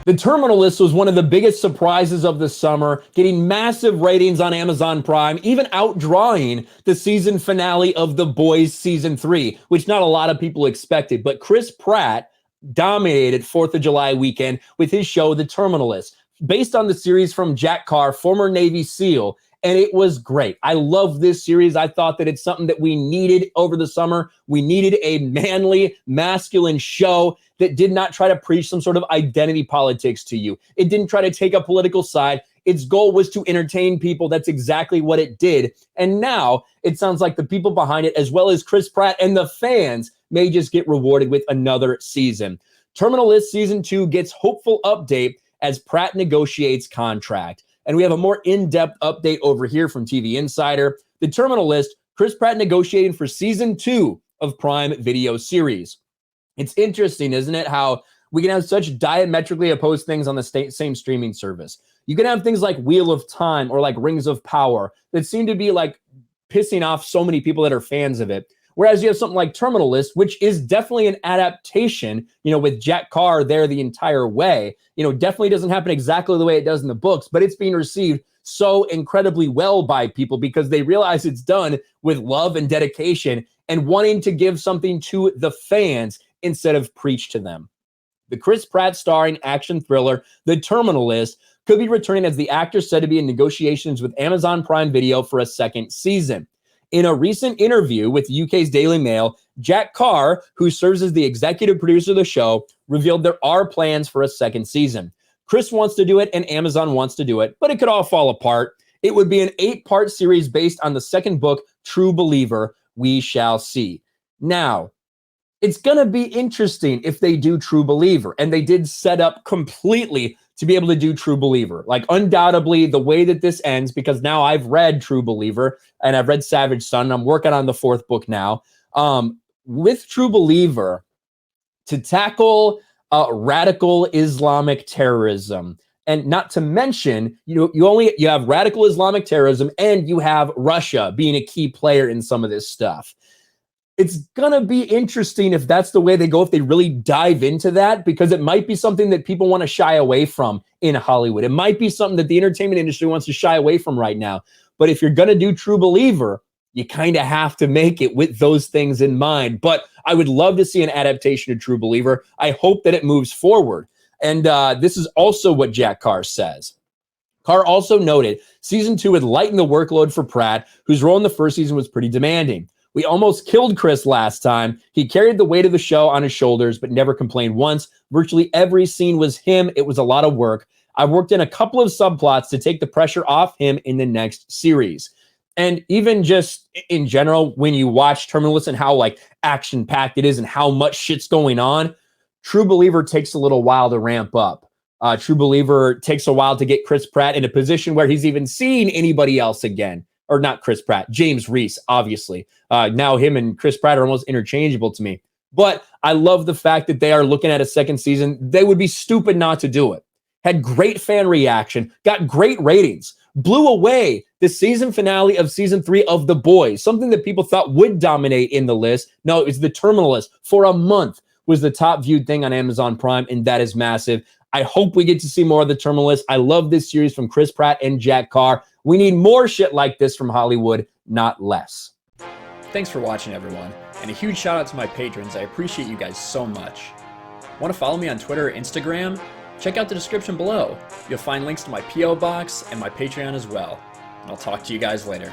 The Terminal List was one of the biggest surprises of the summer, getting massive ratings on Amazon Prime, even outdrawing the season finale of The Boys Season 3, which not a lot of people expected. But Chris Pratt dominated 4th of July weekend with his show, The Terminal List, based on the series from Jack Carr, former Navy SEAL, and it was great. I love this series. I thought that it's something that we needed over the summer. We needed a manly, masculine show that did not try to preach some sort of identity politics to you. It didn't try to take a political side. Its goal was to entertain people. That's exactly what it did. And now it sounds like the people behind it, as well as Chris Pratt and the fans, may just get rewarded with another season. Terminal List Season 2 gets hopeful update as Pratt negotiates contract. And we have a more in-depth update over here from TV Insider. The Terminal List, Chris Pratt negotiating for Season 2 of Prime Video series. It's interesting, isn't it, how we can have such diametrically opposed things on the same streaming service. You can have things like Wheel of Time or like Rings of Power that seem to be like pissing off so many people that are fans of it. Whereas you have something like Terminal List, which is definitely an adaptation, with Jack Carr there the entire way. Definitely doesn't happen exactly the way it does in the books, but it's being received so incredibly well by people because they realize it's done with love and dedication and wanting to give something to the fans instead of preach to them. The Chris Pratt starring action thriller, The Terminal List, could be returning as the actor said to be in negotiations with Amazon Prime Video for a second season. In a recent interview with the UK's Daily Mail, Jack Carr, who serves as the executive producer of the show, revealed there are plans for a second season. Chris wants to do it and Amazon wants to do it, but it could all fall apart. It would be an 8-part series based on the second book, True Believer. We shall see. Now, it's going to be interesting if they do True Believer, and they did set up completely to be able to do True Believer. Like, undoubtedly, the way that this ends, because now I've read True Believer, and I've read Savage Son, and I'm working on the 4th book now. With True Believer, to tackle radical Islamic terrorism, and not to mention, you have radical Islamic terrorism, and you have Russia being a key player in some of this stuff. It's going to be interesting if that's the way they go, if they really dive into that, because it might be something that people want to shy away from in Hollywood. It might be something that the entertainment industry wants to shy away from right now. But if you're going to do True Believer, you kind of have to make it with those things in mind. But I would love to see an adaptation of True Believer. I hope that it moves forward. And this is also what Jack Carr says. Carr also noted Season 2 would lighten the workload for Pratt, whose role in the first season was pretty demanding. We almost killed Chris last time. He carried the weight of the show on his shoulders, but never complained once. Virtually every scene was him. It was a lot of work. I worked in a couple of subplots to take the pressure off him in the next series. And even just in general, when you watch Terminal List and how like action-packed it is and how much shit's going on, True Believer takes a little while to ramp up. True Believer takes a while to get Chris Pratt in a position where he's even seen anybody else again. Or not Chris Pratt, James Reese, obviously. Now him and Chris Pratt are almost interchangeable to me. But I love the fact that they are looking at a second season. They would be stupid not to do it. Had great fan reaction, got great ratings, blew away the season finale of Season 3 of The Boys, something that people thought would dominate in the list. No, it was The Terminal List. For a month was the top viewed thing on Amazon Prime, and that is massive. I hope we get to see more of The Terminal List. I love this series from Chris Pratt and Jack Carr. We need more shit like this from Hollywood, not less. Thanks for watching, everyone, and a huge shout out to my patrons. I appreciate you guys so much. Want to follow me on Twitter or Instagram? Check out the description below. You'll find links to my P.O. box and my Patreon as well. And I'll talk to you guys later.